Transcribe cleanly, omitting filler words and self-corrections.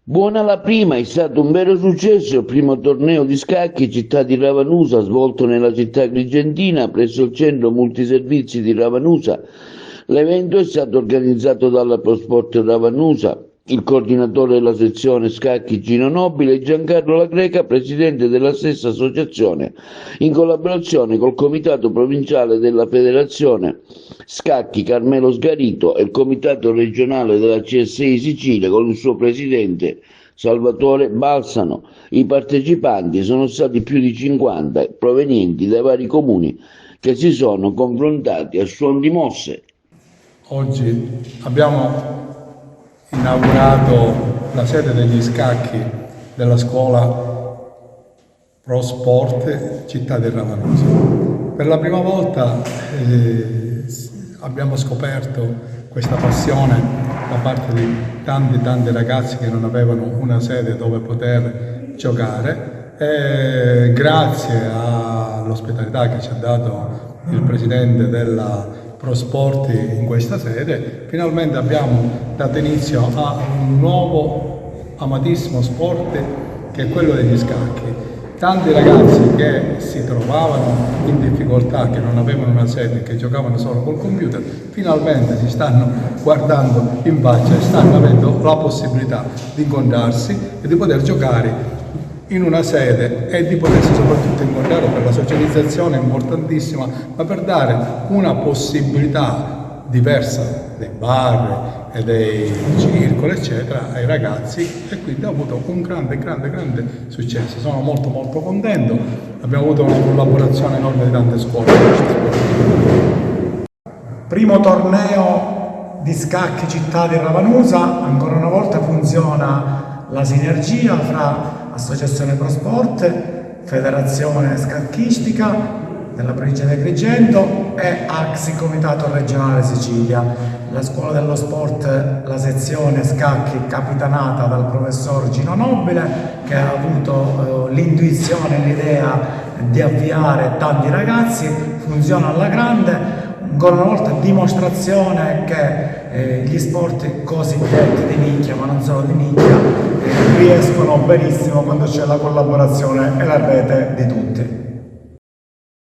Buona la prima, è stato un vero successo il primo torneo di scacchi città di Ravanusa svolto nella città agrigentina presso il centro multiservizi di Ravanusa. L'evento è stato organizzato dalla ProSport Ravanusa. Il coordinatore della sezione scacchi Gino Nobile e Giancarlo La Greca, presidente della stessa associazione, in collaborazione col comitato provinciale della federazione scacchi Carmelo Sgarito e il comitato regionale della CSI Sicilia con il suo presidente Salvatore Balsano. I partecipanti sono stati più di 50, provenienti dai vari comuni che si sono confrontati a suon di mosse. Oggi abbiamo inaugurato la sede degli scacchi della scuola Pro Sport Città di Ravanusa. Per la prima volta abbiamo scoperto questa passione da parte di tanti ragazzi che non avevano una sede dove poter giocare e grazie all'ospitalità che ci ha dato il presidente della Pro Sport in questa sede, finalmente abbiamo dato inizio a un nuovo amatissimo sport che è quello degli scacchi. Tanti ragazzi che si trovavano in difficoltà, che non avevano una sede, che giocavano solo col computer, finalmente si stanno guardando in faccia e stanno avendo la possibilità di incontrarsi e di poter giocare in una sede e di potersi soprattutto incontrare per la socializzazione importantissima, ma per dare una possibilità diversa dei bar e dei circoli eccetera ai ragazzi, e quindi ha avuto un grande successo. Sono molto contento, abbiamo avuto una collaborazione enorme di tante scuole. Primo torneo di scacchi città di Ravanusa, ancora una volta funziona la sinergia fra Associazione Pro Sport, Federazione Scacchistica della provincia di Agrigento e AXI Comitato Regionale Sicilia. La scuola dello sport, la sezione scacchi capitanata dal professor Gino Nobile, che ha avuto l'intuizione e l'idea di avviare tanti ragazzi, funziona alla grande. Ancora una volta dimostrazione che gli sport cosiddetti di nicchia, ma non solo di nicchia, riescono benissimo quando c'è la collaborazione e la rete di tutti.